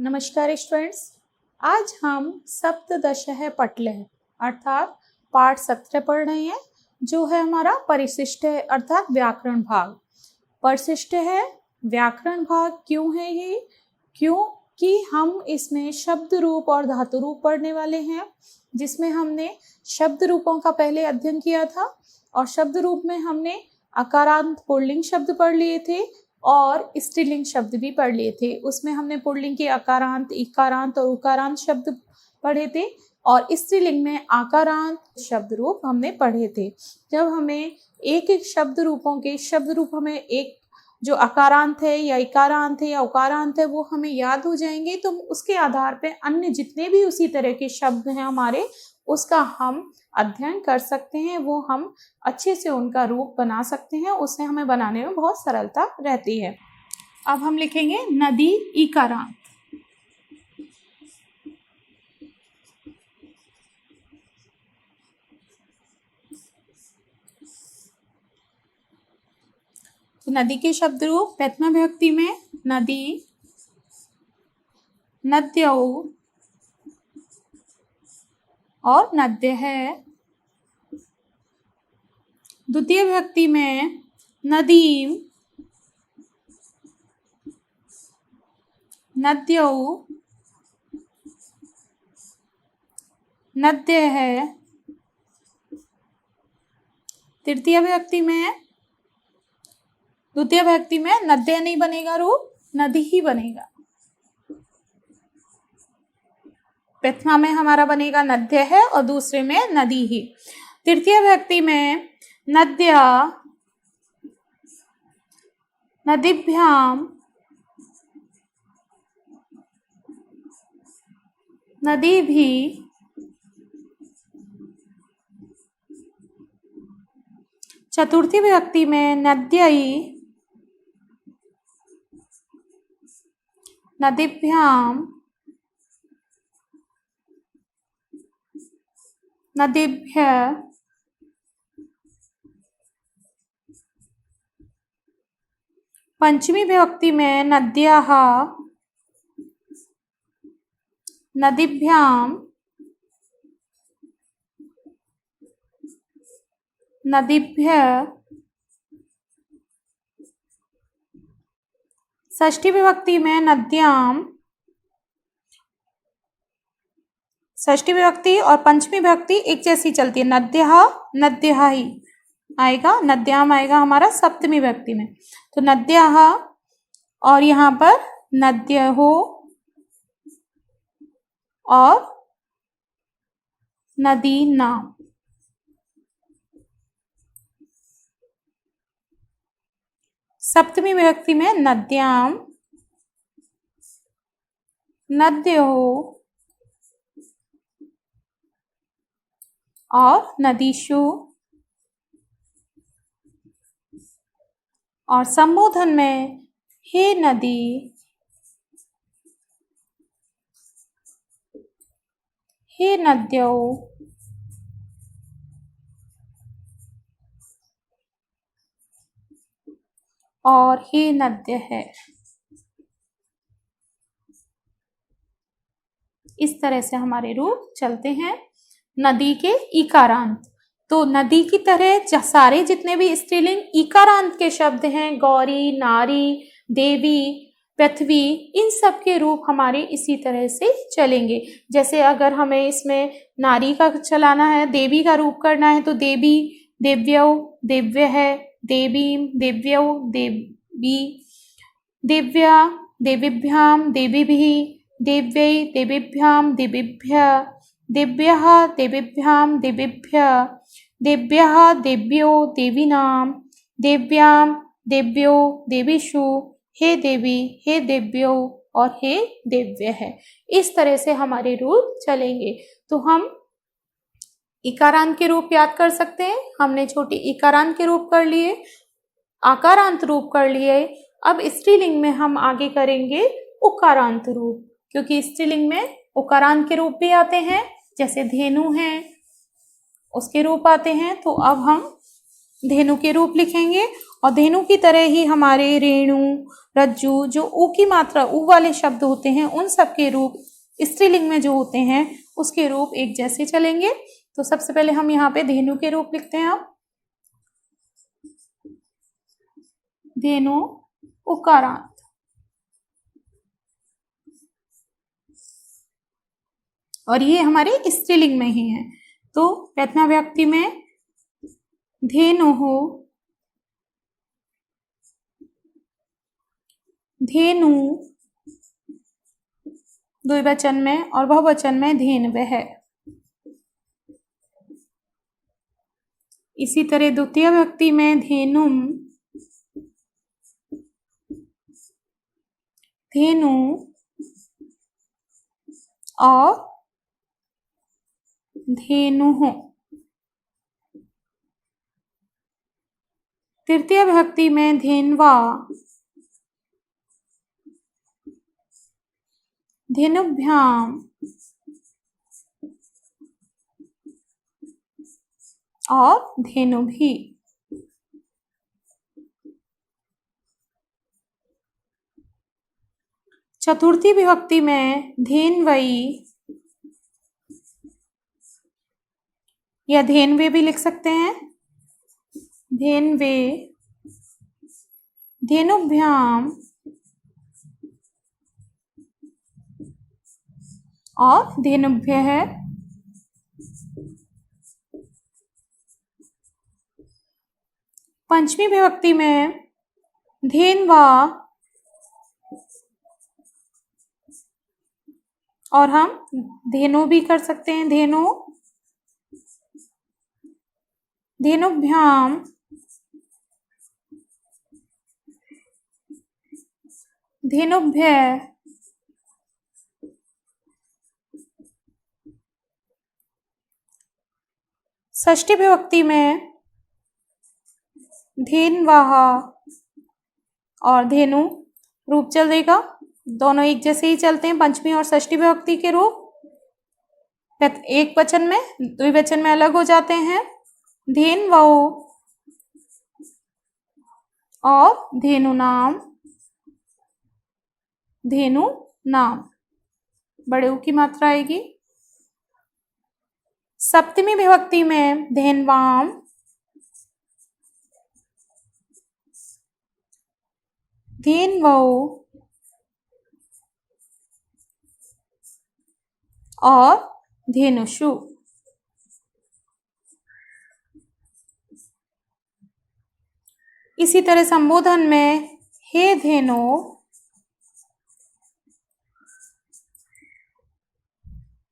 नमस्कार स्टूडेंट्स, आज हम सप्तदशः पटलः अर्थात पाठ 17 पढ़ रहे हैं, जो है हमारा परिशिष्ट है अर्थात व्याकरण भाग। परिशिष्ट है व्याकरण भाग क्यों है ये? क्योंकि हम इसमें शब्द रूप और धातु रूप पढ़ने वाले हैं, जिसमें हमने शब्द रूपों का पहले अध्ययन किया था और शब्द रूप में हमने अकारांत पुल्लिंग शब्द पढ़ लिए थे और स्त्रीलिंग शब्द भी पढ़ लिए थे। उसमें हमने पुल्लिंग के अकारांत, इकारांत और उकारांत शब्द पढ़े थे और स्त्रीलिंग में आकारांत शब्द रूप हमने पढ़े थे। जब हमें एक एक शब्द रूपों के शब्द रूप हमें एक जो अकारांत है या इकारांत है या उकारांत है वो हमें याद हो जाएंगे, तो उसके आधार पे अन्य जितने भी उसी तरह के शब्द हैं हमारे, उसका हम अध्ययन कर सकते हैं। वो हम अच्छे से उनका रूप बना सकते हैं, उससे हमें बनाने में बहुत सरलता रहती है। अब हम लिखेंगे नदी इकारांत। तो नदी के शब्द रूप प्रथमा विभक्ति में नदी, नद्यौ और नद्य है। द्वितीय विभक्ति में नदीम, नद्यौ, नद्य है। तृतीय विभक्ति में, द्वितीय विभक्ति में नद्य नहीं बनेगा रूप, नदी ही बनेगा। प्रथमा में हमारा बनेगा नद्य है और दूसरे में नदी ही। तृतीय विभक्ति में नद्या, नदीभ्याम, नदी भी, चतुर्थी विभक्ति में नद्यै, नदीभ्याम, नदीभ्य, पंचमी विभक्ति में नद्याः, नदीभ्याम, नदीभ्य। षष्ठी विभक्ति में नद्याम, षष्ठी विभक्ति और पंचमी विभक्ति एक जैसी चलती है, नद्यः नद्यः ही आएगा, नद्याम आएगा हमारा सप्तमी विभक्ति में। तो नद्यः और यहाँ पर नद्यहो और नदी नाम। सप्तमी विभक्ति में नद्याम, नद्योः और नदीषु। और संबोधन में हे नदी, हे नद्यो, और हे नद्य है। इस तरह से हमारे रूप चलते हैं नदी के इकारांत। तो नदी की तरह सारे जितने भी स्त्रीलिंग इकारांत के शब्द हैं, गौरी, नारी, देवी, पृथ्वी, इन सब के रूप हमारे इसी तरह से चलेंगे। जैसे अगर हमें इसमें नारी का चलाना है, देवी का रूप करना है, तो देवी, देव्यौ, देव्य है, देवीम, देव्यौ, देवी, देव्या, देवीभ्याम, देवीभिः, देव्यै, देवीभ्याम, देवीभ्य, देव्यः, देवीभ्याम, देवीभ्य, देव्यः, देव्यो, देवीनाम, देव्याम, देव्यो, देवीषु, हे देवी, हे देव्यो और हे देव्य है। इस तरह से हमारे रूप चलेंगे। तो हम इकारांत के रूप याद कर सकते हैं। हमने छोटे इकारांत के रूप कर लिए, आकारांत रूप कर लिए। अब स्त्रीलिंग में हम आगे करेंगे उकारांत रूप, क्योंकि स्त्रीलिंग में उकारांत के रूप भी आते हैं, जैसे धेनु है उसके रूप आते हैं। तो अब हम धेनु के रूप लिखेंगे और धेनु की तरह ही हमारे रेणु, रज्जु, जो ऊ की मात्रा ऊ वाले शब्द होते हैं उन सब के रूप स्त्रीलिंग में जो होते हैं उसके रूप एक जैसे चलेंगे। तो सबसे पहले हम यहाँ पे धेनु के रूप लिखते हैं। अब धेनु उकारांत, और ये हमारे स्त्रीलिंग में ही है। तो प्रथमा विभक्ति में धेनुः, धेनु, द्विवचन में, और बहुवचन में धेनवः। इसी तरह द्वितीय विभक्ति में धेनुम, धेनु, और धेनुः। तृतीय विभक्ति में धेन्वा, धेनुभ्याम, और धेनुभी। चतुर्थी विभक्ति में धेन्वई या धेन्वे भी लिख सकते हैं। धेन्वे, धेनुभ्याम, और धेनुभ्यः। पंचमी विभक्ति में धेन्वा, और हम धेनु भी कर सकते हैं। धेनु, धेनुभ्याम, धेनुभ्यः। षष्ठी विभक्ति में धेन्वाः और धेनु रूप चलेगा। दोनों एक जैसे ही चलते हैं, पंचमी और षष्ठी विभक्ति के रूप। एक वचन में, द्विवचन में अलग हो जाते हैं। धेन्वौ और धेनु नाम, धेनु नाम, बड़े ऊ की मात्रा आएगी। सप्तमी विभक्ति में धेन्वाम, धेन्वौ, और धेनुषु। इसी तरह संबोधन में हे धेनो,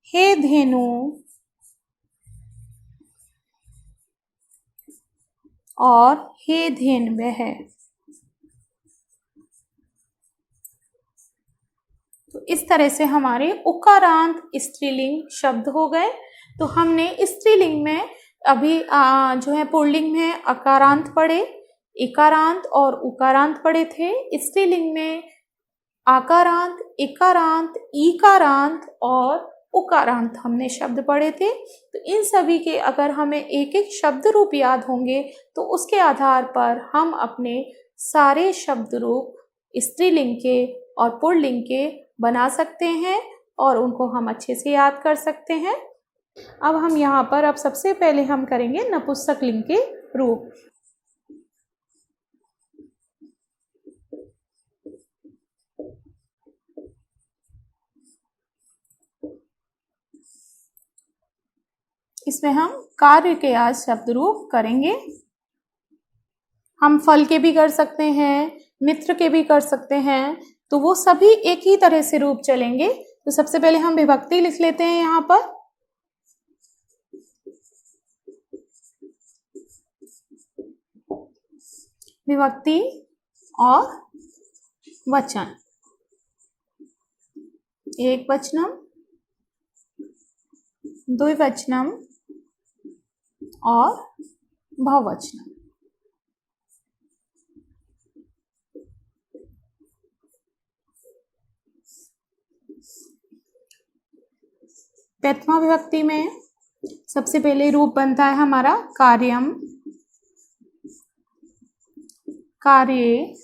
हे धेनु, और हे धेन्वः। तो इस तरह से हमारे उकारांत स्त्रीलिंग शब्द हो गए। तो हमने स्त्रीलिंग में अभी जो है पुल्लिंग में अकारांत पढ़े, इकारांत और उकारांत पढ़े थे। स्त्रीलिंग में आकारांत, इकारांत, ईकारांत और उकारांत हमने शब्द पढ़े थे। तो इन सभी के अगर हमें एक एक शब्द रूप याद होंगे तो उसके आधार पर हम अपने सारे शब्द रूप स्त्रीलिंग के और पुल्लिंग के बना सकते हैं और उनको हम अच्छे से याद कर सकते हैं। अब हम यहाँ पर अब सबसे पहले हम करेंगे नपुंसकलिंग के रूप। इसमें हम कार्य के आज शब्द रूप करेंगे। हम फल के भी कर सकते हैं, मित्र के भी कर सकते हैं, तो वो सभी एक ही तरह से रूप चलेंगे। तो सबसे पहले हम विभक्ति लिख लेते हैं यहाँ पर। विभक्ति और वचन, एक वचनम, द्विवचनम और बहुवचनम। प्रथमा विभक्ति में सबसे पहले रूप बनता है हमारा कार्यम, कार्ये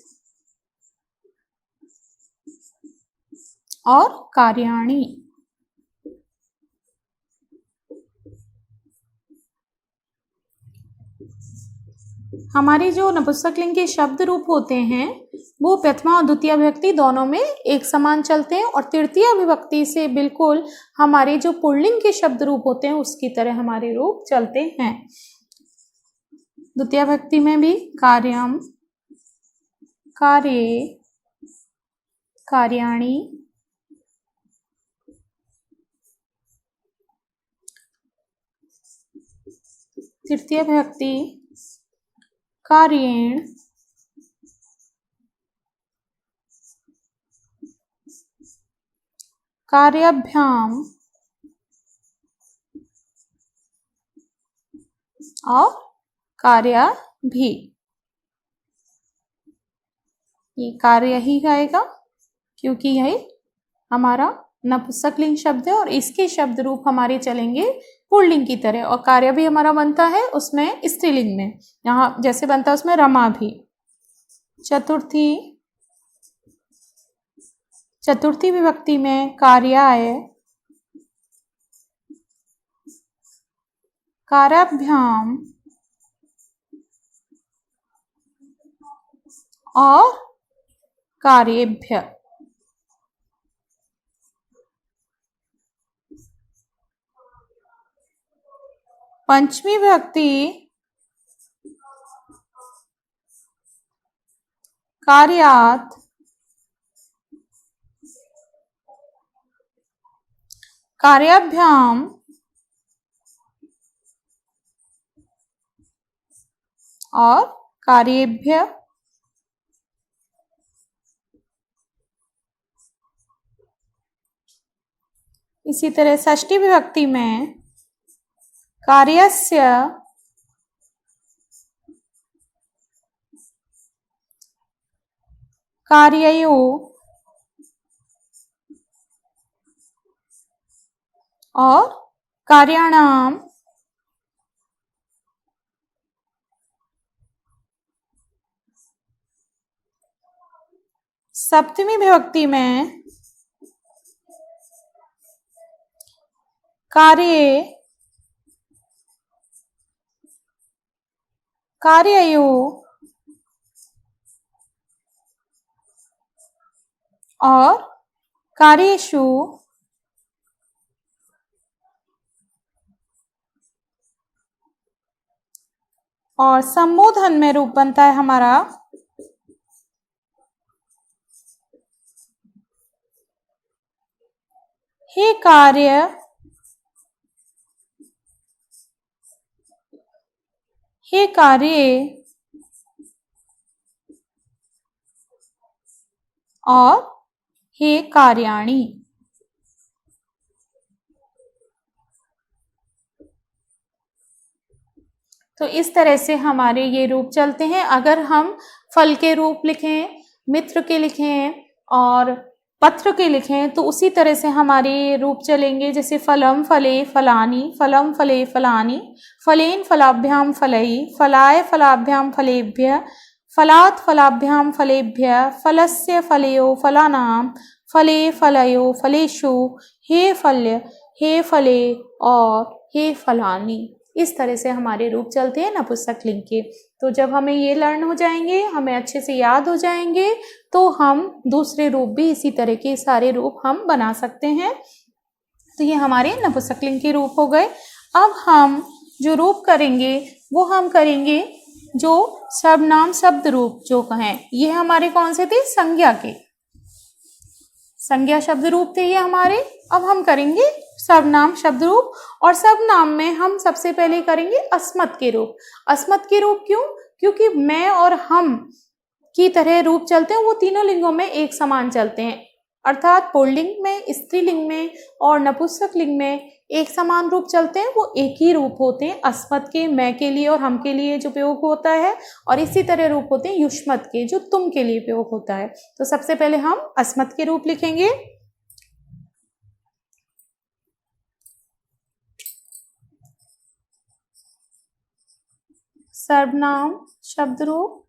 और कार्याणि। हमारे जो नपुंसकलिंग के शब्द रूप होते हैं वो प्रथमा और द्वितीय विभक्ति दोनों में एक समान चलते हैं, और तृतीय विभक्ति से बिल्कुल हमारे जो पुल्लिंग के शब्द रूप होते हैं उसकी तरह हमारे रूप चलते हैं। द्वितीय विभक्ति में भी कार्यम, कार्ये, कार्याणि, तृतीय विभक्ति कार्येण, कार्याभ्याम और कार्याभि। ये कार्य ही आएगा क्योंकि यह हमारा नपुंसकलिंग शब्द है और इसके शब्द रूप हमारे चलेंगे पुल्लिंग की तरह, और कार्य भी हमारा बनता है उसमें स्त्रीलिंग में, यहाँ जैसे बनता है उसमें रमा भी। चतुर्थी विभक्ति में कार्याय, कार्याभ्याम और कार्येभ्य। पंचमी विभक्ति कार्यात, कार्याभ्याम और कार्येभ्य। इसी तरह षष्ठी विभक्ति में कार्यस्य, कार्ययो और कार्याणाम सप्तमी विभक्ति में कार्ये, कार्ययो और कार्येषु। और संबोधन में रूप बनता है हमारा हे कार्य, हे कार्ये और हे कार्याणि। तो इस तरह से हमारे ये रूप चलते हैं। अगर हम फल के रूप लिखें, मित्र के लिखें और पत्र के लिखें तो उसी तरह से हमारे रूप चलेंगे, जैसे फलम फले फलानि, फलम फले फलानि, फलेन फलाभ्याम फलैः, फलाय फलाभ्याम फलेभ्यः, फलात् फलाभ्याम फलेभ्यः, फलस्य फलयो फलानां, फले फलयो फलेषु, हे फल्य, हे फले और हे फलानि। इस तरह से हमारे रूप चलते हैं नपुंसकलिंग के। तो जब हमें ये लर्न हो जाएंगे, हमें अच्छे से याद हो जाएंगे, तो हम दूसरे रूप भी इसी तरह के सारे रूप हम बना सकते हैं। तो ये हमारे नपुंसकलिंग के रूप हो गए। अब हम जो रूप करेंगे वो हम करेंगे जो सर्वनाम शब्द रूप जो कहें, ये हमारे कौन से थे? संज्ञा के, संज्ञा शब्द रूप थे ये हमारे। अब हम करेंगे सर्वनाम शब्द रूप, और सर्वनाम में हम सबसे पहले करेंगे अस्मत् के रूप। अस्मत् के रूप क्यों? क्योंकि मैं और हम की तरह रूप चलते हैं, वो तीनों लिंगों में एक समान चलते हैं, अर्थात पुल्लिंग में, स्त्रीलिंग में और नपुंसकलिंग में एक समान रूप चलते हैं। वो एक ही रूप होते हैं अस्मत् के, मैं के लिए और हम के लिए जो प्रयोग होता है, और इसी तरह रूप होते हैं युष्मत् के, जो तुम के लिए प्रयोग होता है। तो सबसे पहले हम अस्मत् के रूप लिखेंगे। सर्वनाम शब्द रूप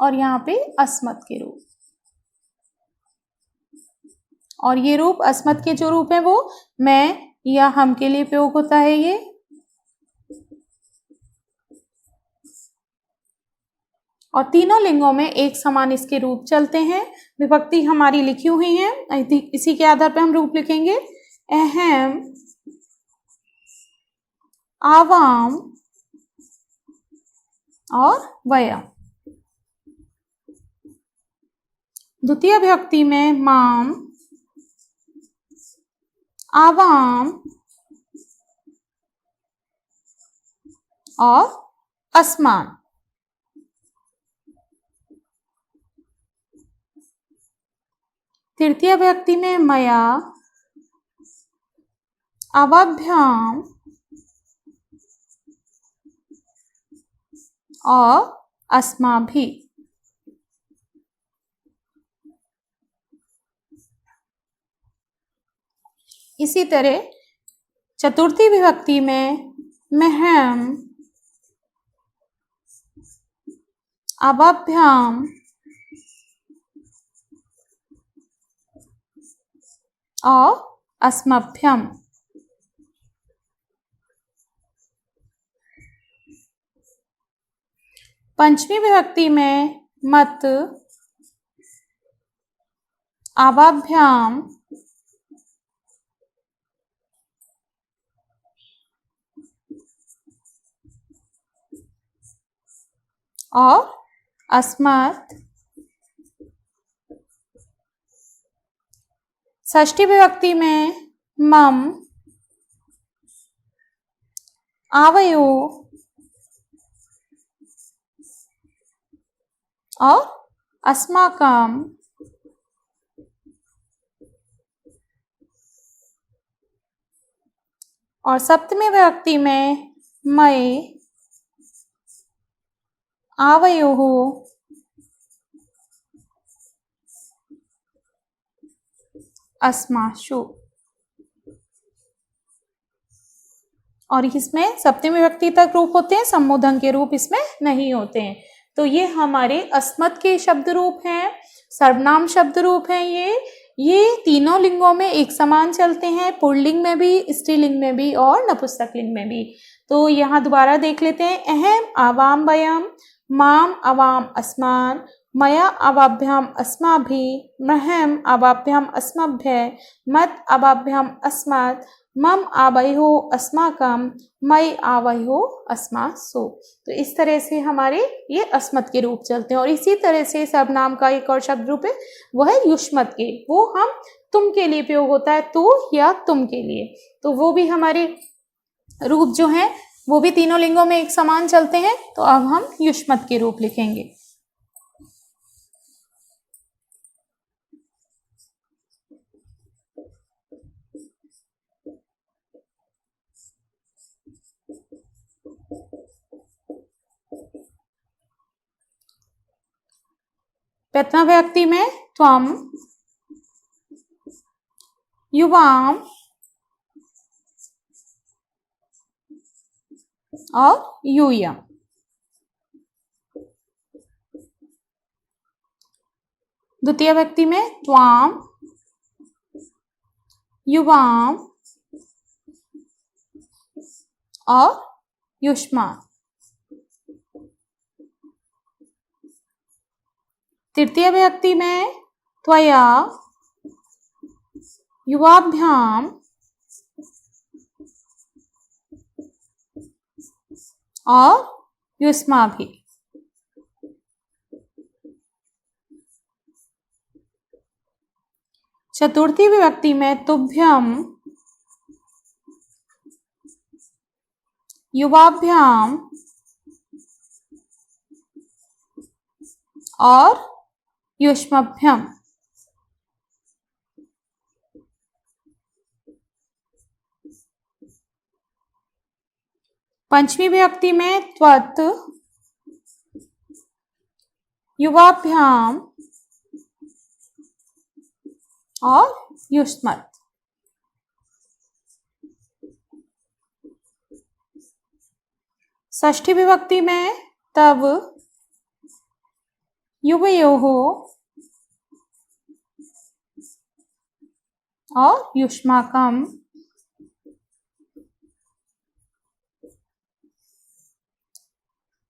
और यहाँ पे अस्मत् के रूप। और ये रूप अस्मत् के जो रूप है वो मैं या हम के लिए प्रयोग होता है ये। और तीनों लिंगों में एक समान इसके रूप चलते हैं। विभक्ति हमारी लिखी हुई है, इसी के आधार पर हम रूप लिखेंगे। अहम, आवाम और वयम। द्वितीय विभक्ति में माम, आवाम और अस्मान। तृतीय विभक्ति में मया, आवाभ्याम और अस्माभि। इसी तरह चतुर्थी विभक्ति में महम, आवाभ्याम और अस्मभ्यम। पंचमी विभक्ति में मत, आवाभ्याम और अस्मत्। षष्ठी विभक्ति में मम, आवयो और अस्माकम। और सप्तमी विभक्ति में मय, आवयोः अस्मासु। और इसमें सप्तमी विभक्ति तक रूप होते हैं, संबोधन के रूप इसमें नहीं होते हैं। तो ये हमारे अस्मत् के शब्द रूप हैं, सर्वनाम शब्द रूप हैं। ये तीनों लिंगों में एक समान चलते हैं, पुल्लिंग में भी, स्त्रीलिंग में भी और नपुंसकलिंग में भी। तो यहाँ दोबारा देख लेते हैं। अहम, आवाम, वयम, माम, आवाम, अस्मान, मया, आवाभ्याम, अस्माभि, महम, आवाभ्याम, अस्मभ्य, मत, आवाभ्याम, अस्मत्, मम, आवयो, अस्माकम, मय, आवयो, अस्मासु। तो इस तरह से हमारे ये अस्मत् के रूप चलते हैं। और इसी तरह से सर्वनाम का एक और शब्द रूप है, वह है युष्मत् के। वो हम तुम के लिए प्रयोग होता है, तू या तुम के लिए। तो वो भी हमारे रूप जो हैं वो भी तीनों लिंगों में एक समान चलते हैं। तो अब हम युष्मत् के रूप लिखेंगे। प्रथम विभक्ति में त्वम, युवाम और यूयम। द्वितीय विभक्ति में त्वाम, युवाम और युष्मान। तृतीय विभक्ति में त्वया, युवाभ्याम और युष्माभि। चतुर्थी विभक्ति में तुभ्यम, युवाभ्याम और युष्मभ्यम। पंचमी विभक्ति में त्वत्, युवाभ्याम और युष्मत्। षष्ठी विभक्ति में तव, युवयोः और युष्माकम्।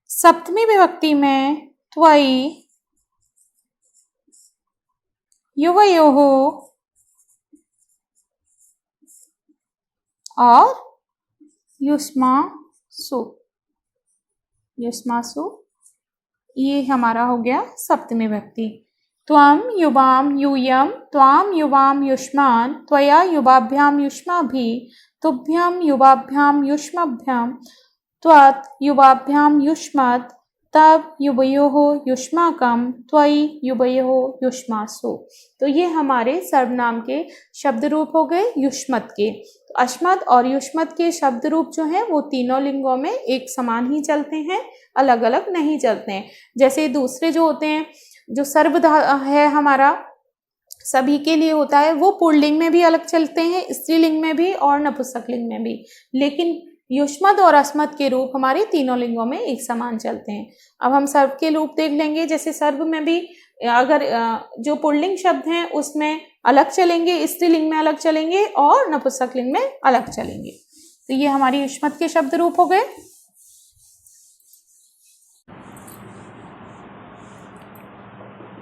सप्तमी विभक्ति में त्वयि, युवयोः और युष्मासु, युष्मासु ये हमारा हो गया सप्तमी विभक्ति। त्वं युवाम यूयम, त्वाम युवाम युष्मान, त्वया युवाभ्याम युष्माभिः, तुभ्यं युवाभ्याम युष्मभ्यम, त्वत् युवाभ्याम युष्मत्, तब युवयोः युष्माकं, त्वयि युवयोः युष्मासु। तो ये हमारे सर्वनाम के शब्द रूप हो गए युष्मत् के। तो अश्मत् और युष्मत् के शब्द रूप जो हैं वो तीनों लिंगों में एक समान ही चलते हैं, अलग अलग नहीं चलते हैं। जैसे दूसरे जो होते हैं, जो सर्व है हमारा सभी के लिए होता है, वो पुल्लिंग में भी अलग चलते हैं, स्त्रीलिंग में भी और नपुंसकलिंग में भी। लेकिन युष्मत् और अस्मत् के रूप हमारे तीनों लिंगों में एक समान चलते हैं। अब हम सर्व के रूप देख लेंगे। जैसे सर्व में भी अगर जो पुल्लिंग शब्द हैं उसमें अलग चलेंगे, स्त्रीलिंग में अलग चलेंगे और नपुंसकलिंग में अलग चलेंगे। तो ये हमारी युष्मत् के शब्द रूप हो गए।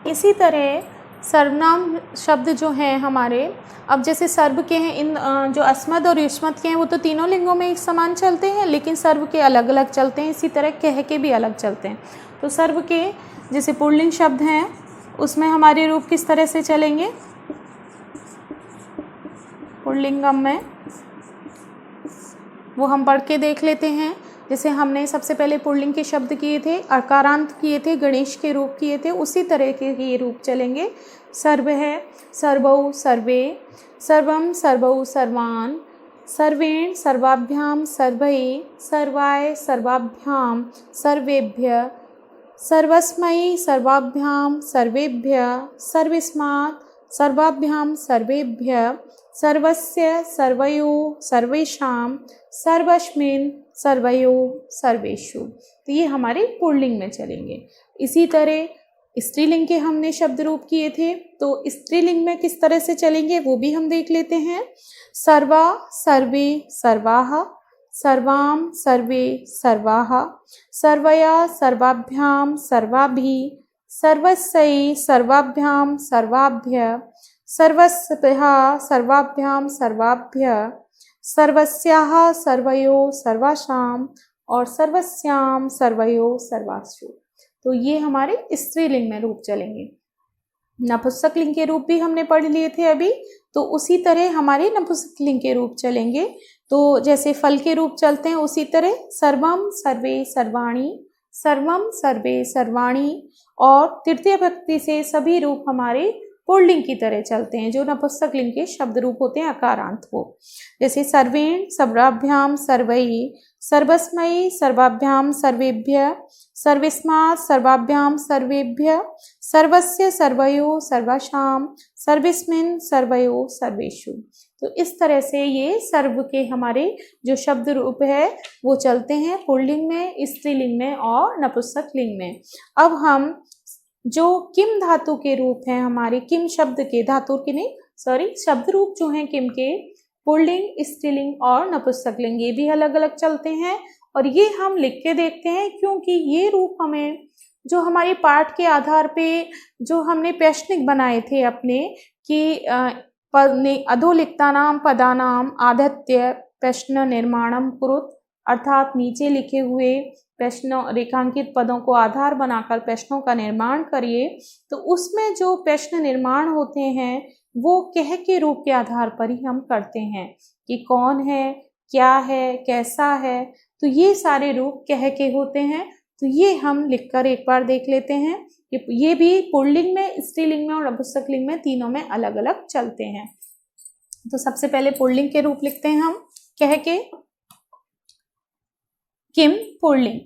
इसी तरह सर्वनाम शब्द जो हैं हमारे, अब जैसे सर्व के हैं, इन जो अस्मत् और युष्मत् के हैं वो तो तीनों लिंगों में एक समान चलते हैं, लेकिन सर्व के अलग अलग चलते हैं। इसी तरह कह के भी अलग चलते हैं। तो सर्व के जैसे पुल्लिंग शब्द हैं उसमें हमारे रूप किस तरह से चलेंगे, पुल्लिंगम में, वो हम पढ़ के देख लेते हैं। जैसे हमने सबसे पहले पुल्लिंग के शब्द किए थे, अकारांत किए थे, गणेश के रूप किए थे, उसी तरह के ये रूप चलेंगे। सर्व है सर्वौ सर्वे, सर्वम सर्वौ सर्वान्, सर्वेण सर्वाभ्याम सर्वैः, सर्वाय सर्वाभ्याम सर्वेभ्यः, सर्वस्मै सर्वाभ्याम सर्वेभ्यः, सर्वस्मात् सर्वाभ्याम सर्वेभ्यः, सर्वस्य सर्वयोः सर्वेषां, सर्वस्मिन् सर्वयोः सर्वेषु। तो ये हमारे पुल्लिंग में चलेंगे। इसी तरह स्त्रीलिंग के हमने शब्द रूप किए थे, तो स्त्रीलिंग में किस तरह से चलेंगे वो भी हम देख लेते हैं। सर्वा सर्वे सर्वाः, सर्वां सर्वे सर्वाः, सर्वया सर्वाभ्याम सर्वाभिः, सर्वस्यै सर्वाभ्याम सर्वाभ्यः, सर्वस्भ्यः सर्वाभ्याम सर्वाभ्यः, सर्वस्याः सर्वयोः सर्वासां और सर्वस्यां सर्वयोः सर्वासु। तो ये हमारे स्त्रीलिंग में रूप चलेंगे। नपुंसकलिंग के रूप भी हमने पढ़ लिए थे अभी, तो उसी तरह हमारे नपुंसकलिंग के रूप चलेंगे। तो जैसे फल के रूप चलते हैं उसी तरह सर्वम सर्वे सर्वाणि, सर्वम सर्वे सर्वाणि, और तृतीय भक्ति से सभी रूप हमारे पुल्लिंग की तरह चलते हैं, जो नपुंसकलिंग के शब्द रूप होते हैं अकारांत वो। जैसे सर्वेण सर्वाभ्याम सर्वैः, सर्वस्मै सर्वाभ्याम सर्वेभ्यः, सर्वस्मात् सर्वाभ्याम सर्वेभ्यः, सर्वस्य सर्वयोः सर्वासां, सर्वस्मिन् सर्वयोः सर्वेषु। तो इस तरह से ये सर्व के हमारे जो शब्द रूप है वो चलते हैं पुल्लिंग में, स्त्रीलिंग में और नपुंसकलिंग में। अब हम जो किम धातु के रूप हैं हमारे, किम शब्द के, धातु के नहीं सॉरी, शब्द रूप जो हैं किम के, पुल्लिंग, स्त्रीलिंग और नपुंसकलिंग, ये भी अलग अलग चलते हैं। और ये हम लिख के देखते हैं क्योंकि ये रूप हमें जो हमारे पाठ के आधार पे जो हमने प्रश्निक बनाए थे अपने कि अधोलिखितानां पदानां आधत्य प्रश्न निर्माणम कुरुत, अर्थात नीचे लिखे हुए प्रश्नों रेखांकित पदों को आधार बनाकर प्रश्नों का निर्माण करिए। तो उसमें जो प्रश्न निर्माण होते हैं वो कह के रूप के आधार पर ही हम करते हैं कि कौन है, क्या है, कैसा है। तो ये सारे रूप कह के होते हैं। तो ये हम लिखकर एक बार देख लेते हैं कि ये भी पुल्लिंग में, स्त्रीलिंग में और नपुंसकलिंग में तीनों में अलग अलग चलते हैं। तो सबसे पहले पुल्लिंग के रूप लिखते हैं हम कह के, किम पुल्लिंग,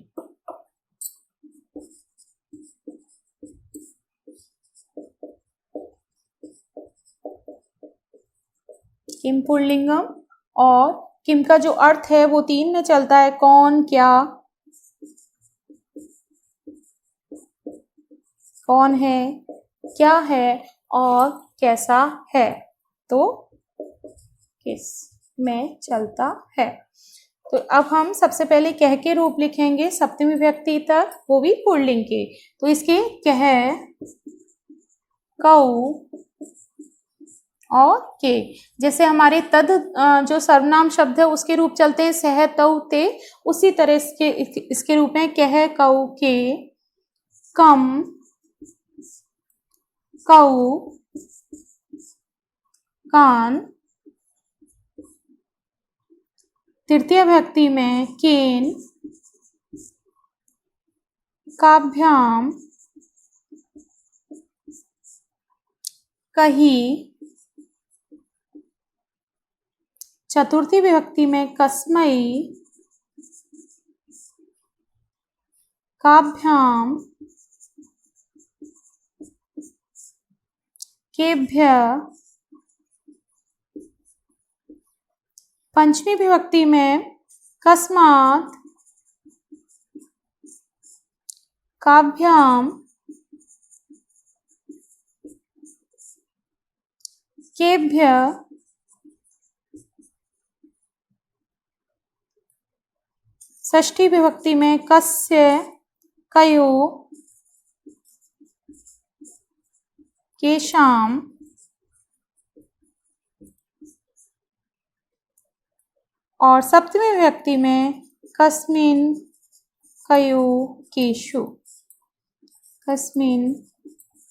किम पुल्लिंगम। और किम का जो अर्थ है वो तीन में चलता है, कौन, क्या, कौन है, क्या है और कैसा है। तो किस में चलता है। तो अब हम सबसे पहले कह के रूप लिखेंगे सप्तमी विभक्ति तक, वो भी पुल्लिंग के। तो इसके कह, कऊ और के, जैसे हमारे तद जो सर्वनाम शब्द है उसके रूप चलते हैं सह, तऊ, ते, उसी तरह इसके रूप में कह, कऊ, के, कम, कऊ, कान, तृतीय विभक्ति में केन, काभ्याम, कही, चतुर्थी विभक्ति में कस्मई, काभ्याम, केभ्य, पंचमी विभक्ति में कस्मात, काभ्याम, केभ्य, षष्ठी विभक्ति में कस्य, कयो, केशाम, और सप्तमी विभक्ति में कस्मिन, कयो, केशु, कस्मिन,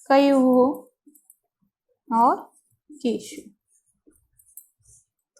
कयो और केशु।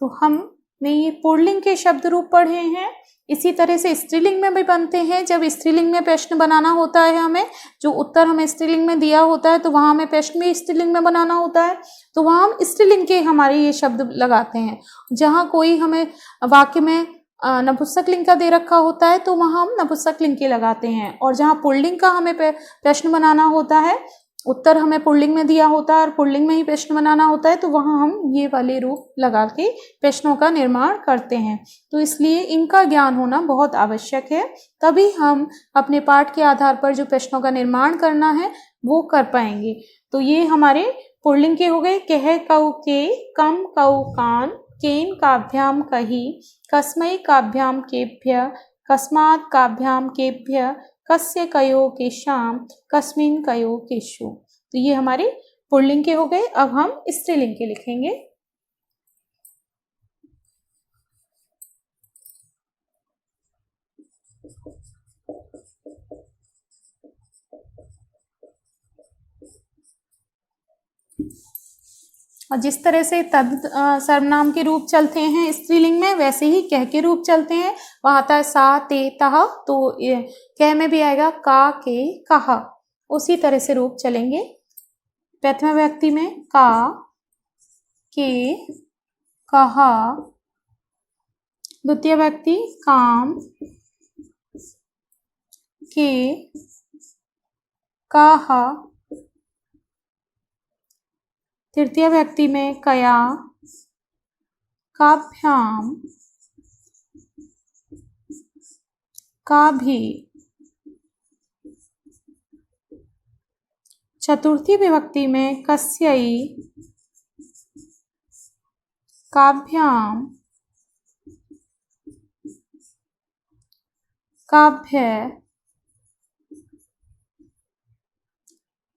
तो हमने ये पुल्लिंग के शब्द रूप पढ़े हैं। इसी तरह से स्त्रीलिंग में भी बनते हैं। जब स्त्रीलिंग में प्रश्न बनाना होता है, हमें जो उत्तर हमें स्त्रीलिंग में दिया होता है, तो वहाँ हमें प्रश्न भी स्त्रीलिंग में बनाना होता है। तो वहाँ हम स्त्रीलिंग के हमारे ये शब्द लगाते हैं। जहाँ कोई हमें वाक्य में नपुंसक लिंग का दे रखा होता है, तो वहाँ हम नपुंसक लिंग के लगाते हैं। और जहाँ पुल्लिंग का हमें प्रश्न बनाना होता है, उत्तर हमें पुल्लिंग में दिया होता है और पुल्लिंग में ही प्रश्न बनाना होता है, तो वहाँ हम ये वाले रूप लगा के प्रश्नों का निर्माण करते हैं। तो इसलिए इनका ज्ञान होना बहुत आवश्यक है, तभी हम अपने पाठ के आधार पर जो प्रश्नों का निर्माण करना है वो कर पाएंगे। तो ये हमारे पुल्लिंग के हो गए। कह, कऊ, के, कम, कऊ, कान, केन, काभ्याम, कही, कस्मै, काभ्याम, केभ्य, कस्मात्, काभ्याम, केभ्य, कस्य, कयो, केशाम, कस्मिन, कयो, केशु। तो ये हमारे पुल्लिंग के हो गए। अब हम स्त्रीलिंग के लिखेंगे। और जिस तरह से तद सर्वनाम के रूप चलते हैं स्त्रीलिंग में, वैसे ही कह के रूप चलते हैं। वहाँ आता है सा, ते, तह, तो कह में भी आएगा का, के, कहा। उसी तरह से रूप चलेंगे। प्रथम व्यक्ति में का, के, कहा। द्वितीय व्यक्ति काम, के, कहा। तृतीय व्यक्ति में कया, काभ्याम, का भी। चतुर्थी विभक्ति में कस्यै, काभ्याम, काभ्य।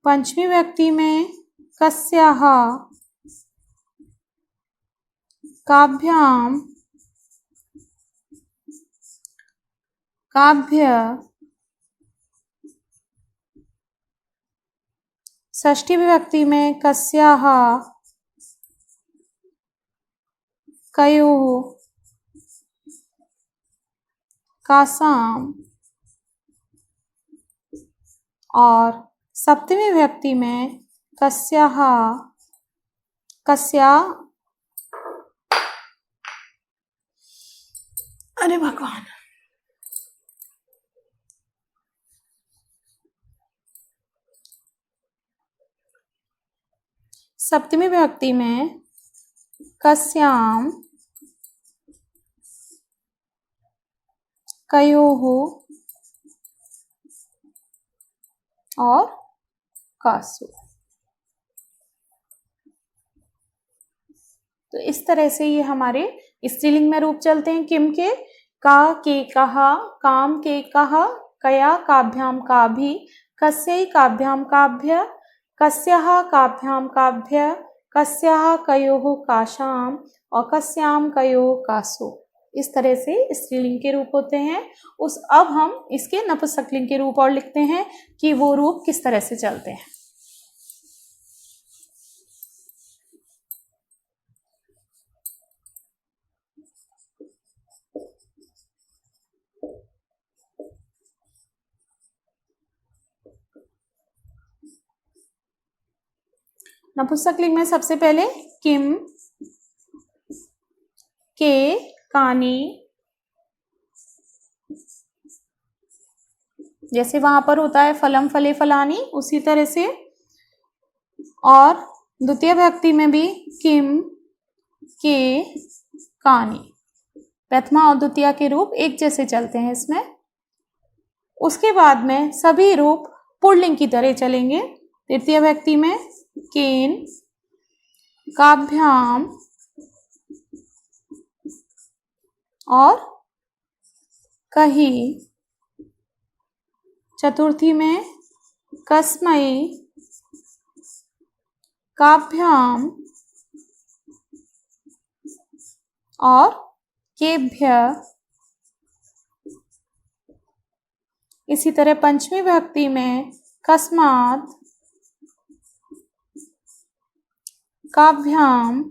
पंचमी व्यक्ति में कस्याः, काभ्याम, काभ्य। षष्ठी विभक्ति में कस्याः, कयोः, कासाम। और सप्तमी विभक्ति में कस्याः, कस्या, अरे भगवान, सप्तमी विभक्ति में कस्याम, कयोः और कासु। तो इस तरह से ये हमारे स्त्रीलिंग में रूप चलते हैं किम के। का के कहा, काम के कहा, कया काभ्याम काभि, कस्यै काभ्याम काभ्य, कस्याः काभ्याम काभ्य, कस्याः कयोः काशाम और कस्याम कयोः कासो। इस तरह से स्त्रीलिंग के रूप होते हैं। अब हम इसके नपुंसकलिंग के रूप और लिखते हैं कि वो रूप किस तरह से चलते हैं। नपुंसकलिंग में सबसे पहले किम, के, कानी, जैसे वहां पर होता है फलम फले फलानी, उसी तरह से। और द्वितीय विभक्ति में भी किम, के, कानी, प्रथमा और द्वितीय के रूप एक जैसे चलते हैं इसमें। उसके बाद में सभी रूप पुल्लिंग की तरह चलेंगे। तृतीय विभक्ति में केन, काभ्याम और कही, चतुर्थी में कस्मै, काभ्याम और केभ्य। इसी तरह पंचमी विभक्ति में कस्मात्, काभ्याम,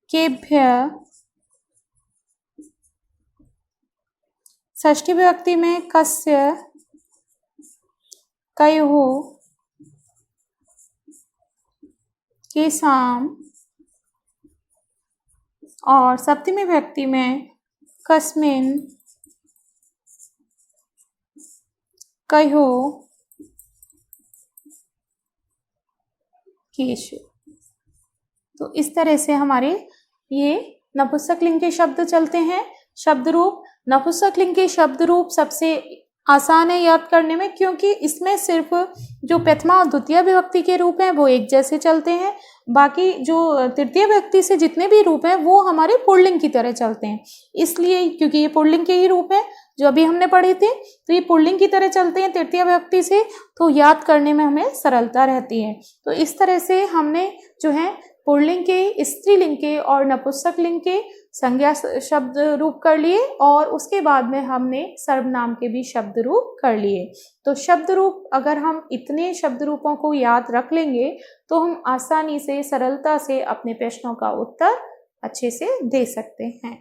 केभ्य। षष्ठी विभक्ति में कस्य, कयोः, केसाम और सप्तमी विभक्ति में कस्मिन्, कयोः, केषु। तो इस तरह से हमारे ये नपुंसकलिंग के शब्द चलते हैं। शब्द रूप, नपुंसकलिंग के शब्द रूप सबसे आसान है याद करने में, क्योंकि इसमें सिर्फ जो प्रथमा और द्वितीय विभक्ति के रूप हैं वो एक जैसे चलते हैं। बाकी जो तृतीय विभक्ति से जितने भी रूप हैं वो हमारे पुल्लिंग की तरह चलते हैं। इसलिए क्योंकि ये पुल्लिंग के ही रूप हैं जो अभी हमने पढ़े थे, तो ये पुल्लिंग की तरह चलते हैं तृतीय विभक्ति से, तो याद करने में हमें सरलता रहती है। तो इस तरह से हमने जो है पुल्लिंग के, स्त्रीलिंग के और नपुंसकलिंग के संज्ञा शब्द रूप कर लिए, और उसके बाद में हमने सर्वनाम के भी शब्द रूप कर लिए। तो शब्द रूप अगर हम इतने शब्द रूपों को याद रख लेंगे तो हम आसानी से, सरलता से अपने प्रश्नों का उत्तर अच्छे से दे सकते हैं।